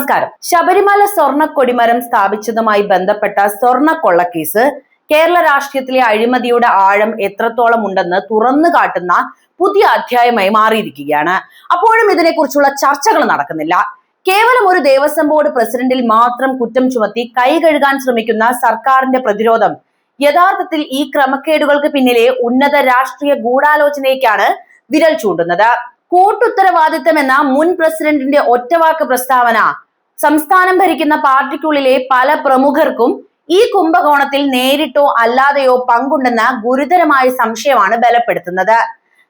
നമസ്കാരം. ശബരിമല സ്വർണ്ണ കൊടിമരം സ്ഥാപിച്ചതുമായി ബന്ധപ്പെട്ട സ്വർണ്ണ കൊള്ളക്കേസ് കേരള രാഷ്ട്രീയത്തിലെ അഴിമതിയുടെ ആഴം എത്രത്തോളം ഉണ്ടെന്ന് തുറന്നു കാട്ടുന്ന പുതിയ അധ്യായമായി മാറിയിരിക്കുകയാണ്. അപ്പോഴും ഇതിനെക്കുറിച്ചുള്ള ചർച്ചകൾ നടക്കുന്നില്ല. കേവലം ഒരു ദേവസ്വം ബോർഡ് പ്രസിഡന്റിൽ മാത്രം കുറ്റം ചുമത്തി കൈ കഴുകാൻ ശ്രമിക്കുന്ന സർക്കാരിന്റെ പ്രതിരോധം യഥാർത്ഥത്തിൽ ഈ ക്രമക്കേടുകൾക്ക് പിന്നിലെ ഉന്നത രാഷ്ട്രീയ ഗൂഢാലോചനയ്ക്കാണ് വിരൽ ചൂണ്ടുന്നത്. കൂട്ടുത്തരവാദിത്തം എന്ന മുൻ പ്രസിഡന്റിന്റെ ഒറ്റവാക്ക് പ്രസ്താവന സംസ്ഥാനം ഭരിക്കുന്ന പാർട്ടിക്കുള്ളിലെ പല പ്രമുഖർക്കും ഈ കുംഭകോണത്തിൽ നേരിട്ടോ അല്ലാതെയോ പങ്കുണ്ടെന്ന ഗുരുതരമായ സംശയമാണ് ബലപ്പെടുത്തുന്നത്.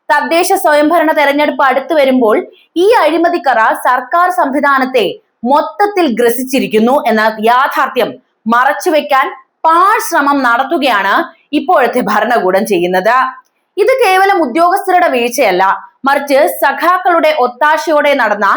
തദ്ദേശ സ്വയംഭരണ തെരഞ്ഞെടുപ്പ് അടുത്തു വരുമ്പോൾ ഈ അഴിമതിക്കറ സർക്കാർ സംവിധാനത്തെ മൊത്തത്തിൽ ഗ്രസിച്ചിരിക്കുന്നു എന്ന യാഥാർത്ഥ്യം മറച്ചുവെക്കാൻ പാഴ്ശ്രമം നടത്തുകയാണ് ഇപ്പോഴത്തെ ഭരണകൂടം ചെയ്യുന്നത്. ഇത് കേവലം ഉദ്യോഗസ്ഥരുടെ വീഴ്ചയല്ല, മറിച്ച് സഖാക്കളുടെ ഒത്താശയോടെ നടന്ന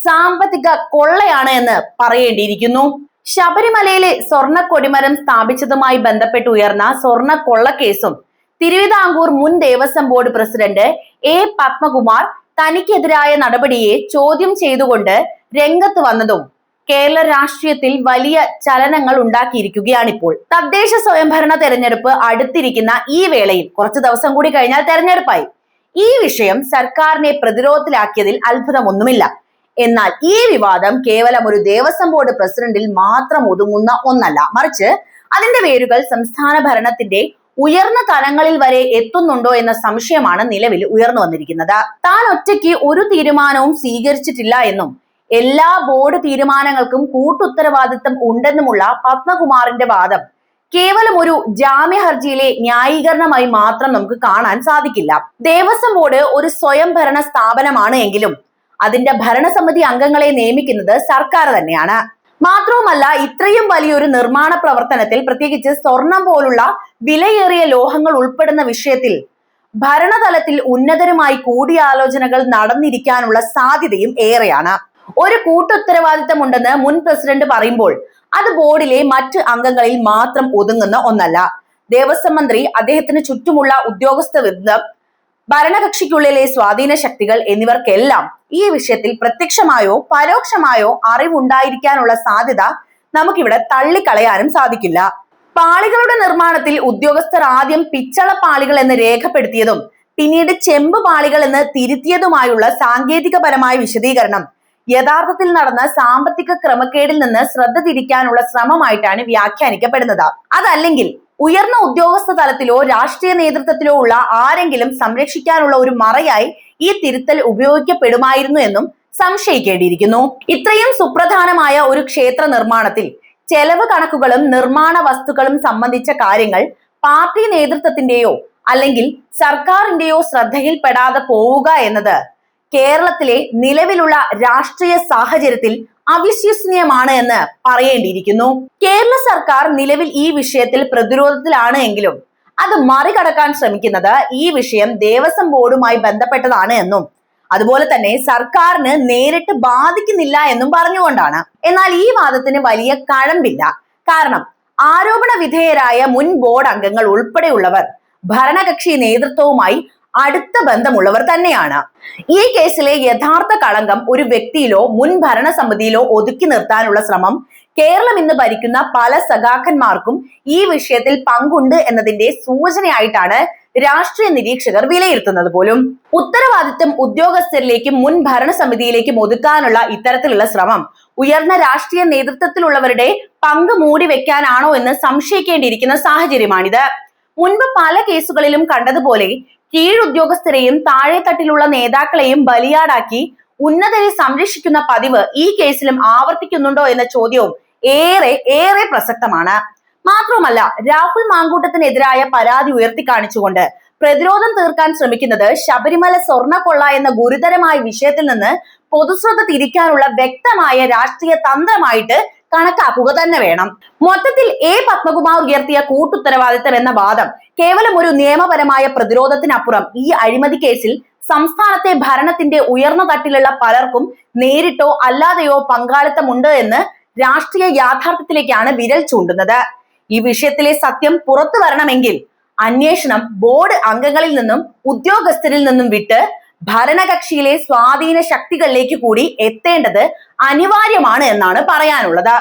സാമ്പത്തിക കൊള്ളയാണ് എന്ന് പറയേണ്ടിയിരിക്കുന്നു. ശബരിമലയിലെ സ്വർണ്ണ കൊടിമരം സ്ഥാപിച്ചതുമായി ബന്ധപ്പെട്ട് ഉയർന്ന സ്വർണ്ണ കൊള്ളക്കേസും തിരുവിതാംകൂർ മുൻ Devaswom board president A Padmakumar തനിക്കെതിരായ നടപടിയെ ചോദ്യം ചെയ്തുകൊണ്ട് രംഗത്ത് വന്നതും കേരള രാഷ്ട്രീയത്തിൽ വലിയ ചലനങ്ങൾ ഉണ്ടാക്കിയിരിക്കുകയാണിപ്പോൾ. തദ്ദേശ സ്വയംഭരണ തെരഞ്ഞെടുപ്പ് അടുത്തിരിക്കുന്ന ഈ വേളയിൽ കുറച്ചു ദിവസം കൂടി കഴിഞ്ഞാൽ തെരഞ്ഞെടുപ്പായി. ഈ വിഷയം സർക്കാരിനെ പ്രതിരോധത്തിലാക്കിയതിൽ അത്ഭുതമൊന്നുമില്ല. എന്നാൽ ഈ വിവാദം കേവലം ഒരു ദേവസ്വം ബോർഡ് പ്രസിഡന്റിൽ മാത്രം ഒതുങ്ങുന്ന ഒന്നല്ല, മറിച്ച് അതിന്റെ വേരുകൾ സംസ്ഥാന ഭരണത്തിന്റെ ഉയർന്ന തലങ്ങളിൽ വരെ എത്തുന്നുണ്ടോ എന്ന സംശയമാണ് നിലവിൽ ഉയർന്നു വന്നിരിക്കുന്നത്. താൻ ഒറ്റയ്ക്ക് ഒരു തീരുമാനവും സ്വീകരിച്ചിട്ടില്ല എന്നും എല്ലാ ബോർഡ് തീരുമാനങ്ങൾക്കും കൂട്ടുത്തരവാദിത്തം ഉണ്ടെന്നുമുള്ള പത്മകുമാറിന്റെ വാദം കേവലം ഒരു ജാമ്യ ഹർജിയിലെ ന്യായീകരണമായി മാത്രം നമുക്ക് കാണാൻ സാധിക്കില്ല. ദേവസ്വം ബോർഡ് ഒരു സ്വയംഭരണ സ്ഥാപനമാണ് എങ്കിലും അതിന്റെ ഭരണസമിതി അംഗങ്ങളെ നിയമിക്കുന്നത് സർക്കാർ തന്നെയാണ്. മാത്രവുമല്ല, ഇത്രയും വലിയൊരു നിർമ്മാണ പ്രവർത്തനത്തിൽ, പ്രത്യേകിച്ച് സ്വർണം പോലുള്ള വിലയേറിയ ലോഹങ്ങൾ ഉൾപ്പെടുന്ന വിഷയത്തിൽ ഭരണതലത്തിൽ ഉന്നതരുമായി കൂടിയാലോചനകൾ നടന്നിരിക്കാനുള്ള സാധ്യതയും ഏറെയാണ്. ഒരു കൂട്ടുത്തരവാദിത്തം ഉണ്ടെന്ന് മുൻ പ്രസിഡന്റ് പറയുമ്പോൾ അത് ബോർഡിലെ മറ്റ് അംഗങ്ങളിൽ മാത്രം ഒതുങ്ങുന്ന ഒന്നല്ല. ദേവസ്വം മന്ത്രി, അദ്ദേഹത്തിന് ചുറ്റുമുള്ള ഉദ്യോഗസ്ഥ വൃന്ദം, ഭരണകക്ഷിക്കുള്ളിലെ സ്വാധീന ശക്തികൾ എന്നിവർക്കെല്ലാം ഈ വിഷയത്തിൽ പ്രത്യക്ഷമായോ പരോക്ഷമായോ അറിവുണ്ടായിരിക്കാനുള്ള സാധ്യത നമുക്കിവിടെ തള്ളിക്കളയാനും സാധിക്കില്ല. പാളികളുടെ നിർമ്മാണത്തിൽ ഉദ്യോഗസ്ഥർ ആദ്യം പിച്ചള പാളികൾ എന്ന് രേഖപ്പെടുത്തിയതും പിന്നീട് ചെമ്പ് പാളികൾ എന്ന് തിരുത്തിയതുമായുള്ള സാങ്കേതികപരമായ വിശദീകരണം യഥാർത്ഥത്തിൽ നടന്ന സാമ്പത്തിക ക്രമക്കേടിൽ നിന്ന് ശ്രദ്ധ തിരിക്കാനുള്ള ശ്രമമായിട്ടാണ് വ്യാഖ്യാനിക്കപ്പെടുന്നത്. അതല്ലെങ്കിൽ ഉയർന്ന ഉദ്യോഗസ്ഥ തലത്തിലോ രാഷ്ട്രീയ നേതൃത്വത്തിലോ ഉള്ള ആരെങ്കിലും സംരക്ഷിക്കാനുള്ള ഒരു മറയായി ഈ തിരുത്തൽ ഉപയോഗിക്കപ്പെടുമായിരുന്നു എന്നും സംശയിക്കേണ്ടിയിരിക്കുന്നു. ഇത്രയും സുപ്രധാനമായ ഒരു ക്ഷേത്ര നിർമ്മാണത്തിൽ ചെലവ് കണക്കുകളും നിർമ്മാണ വസ്തുക്കളും സംബന്ധിച്ച കാര്യങ്ങൾ പാർട്ടി നേതൃത്വത്തിന്റെയോ അല്ലെങ്കിൽ സർക്കാരിന്റെയോ ശ്രദ്ധയിൽപ്പെടാതെ പോവുക എന്നത് കേരളത്തിലെ നിലവിലുള്ള രാഷ്ട്രീയ സാഹചര്യത്തിൽ അവിശ്വസനീയമാണ് എന്ന് പറയേണ്ടിയിരിക്കുന്നു. കേരള സർക്കാർ നിലവിൽ ഈ വിഷയത്തിൽ പ്രതിരോധത്തിലാണ് എങ്കിലും അത് മറികടക്കാൻ ശ്രമിക്കുന്നത് ഈ വിഷയം ദേവസ്വം ബോർഡുമായി ബന്ധപ്പെട്ടതാണ് എന്നും അതുപോലെ തന്നെ സർക്കാരിന് നേരിട്ട് ബാധിക്കുന്നില്ല എന്നും പറഞ്ഞുകൊണ്ടാണ്. എന്നാൽ ഈ വാദത്തിന് വലിയ കഴമ്പില്ല. കാരണം ആരോപണ വിധേയരായ മുൻ ബോർഡ് അംഗങ്ങൾ ഉൾപ്പെടെയുള്ളവർ ഭരണകക്ഷി നേതൃത്വവുമായി അടുത്ത ബന്ധമുള്ളവർ തന്നെയാണ്. ഈ കേസിലെ യഥാർത്ഥ കളങ്കം ഒരു വ്യക്തിയിലോ മുൻ ഭരണസമിതിയിലോ ഒതുക്കി നിർത്താനുള്ള ശ്രമം കേരളം ഇന്ന് ഭരിക്കുന്ന പല സഖാക്കന്മാർക്കും ഈ വിഷയത്തിൽ പങ്കുണ്ട് എന്നതിന്റെ സൂചനയായിട്ടാണ് രാഷ്ട്രീയ നിരീക്ഷകർ വിലയിരുത്തുന്നത് പോലും. ഉത്തരവാദിത്തം ഉദ്യോഗസ്ഥരിലേക്കും മുൻ ഭരണസമിതിയിലേക്കും ഒതുക്കാനുള്ള ഇത്തരത്തിലുള്ള ശ്രമം ഉയർന്ന രാഷ്ട്രീയ നേതൃത്വത്തിലുള്ളവരുടെ പങ്ക് മൂടി വെക്കാനാണോ എന്ന് സംശയിക്കേണ്ടിയിരിക്കുന്ന സാഹചര്യമാണിത്. മുൻപ് പല കേസുകളിലും കണ്ടതുപോലെ കീഴുദ്യോഗസ്ഥരെയും താഴെത്തട്ടിലുള്ള നേതാക്കളെയും ബലിയാടാക്കി ഉന്നതരെ സംരക്ഷിക്കുന്ന പതിവ് ഈ കേസിലും ആവർത്തിക്കുന്നുണ്ടോ എന്ന ചോദ്യവും ഏറെ പ്രസക്തമാണ്. മാത്രമല്ല, രാഹുൽ മാങ്കൂട്ടത്തിനെതിരായ പരാതി ഉയർത്തിക്കാണിച്ചുകൊണ്ട് പ്രതിരോധം തീർക്കാൻ ശ്രമിക്കുന്നത് ശബരിമല സ്വർണ്ണക്കൊള്ള എന്ന ഗുരുതരമായ വിഷയത്തിൽ നിന്ന് പൊതുശ്രദ്ധ തിരിക്കാനുള്ള വ്യക്തമായ രാഷ്ട്രീയ തന്ത്രമായിട്ട് കണക്കാക്കുക തന്നെ വേണം. മൊത്തത്തിൽ എ പത്മകുമാർ ഉയർത്തിയ കൂട്ടുത്തരവാദിത്തം എന്ന വാദം കേവലം ഒരു നിയമപരമായ പ്രതിരോധത്തിനപ്പുറം ഈ അഴിമതി കേസിൽ സംസ്ഥാനത്തെ ഭരണത്തിന്റെ ഉയർന്ന തട്ടിലുള്ള പലർക്കും നേരിട്ടോ അല്ലാതെയോ പങ്കാളിത്തമുണ്ട് എന്ന് രാഷ്ട്രീയ യാഥാർത്ഥ്യത്തിലേക്കാണ് വിരൽ ചൂണ്ടുന്നത്. ഈ വിഷയത്തിലെ സത്യം പുറത്തു വരണമെങ്കിൽ അന്വേഷണം ബോർഡ് അംഗങ്ങളിൽ നിന്നും ഉദ്യോഗസ്ഥരിൽ നിന്നും വിട്ട് ഭരണകക്ഷിയിലെ സ്വാധീന ശക്തികളിലേക്ക് കൂടി എത്തേണ്ടത് അനിവാര്യമാണ് എന്നാണ് പറയാനുള്ളത്.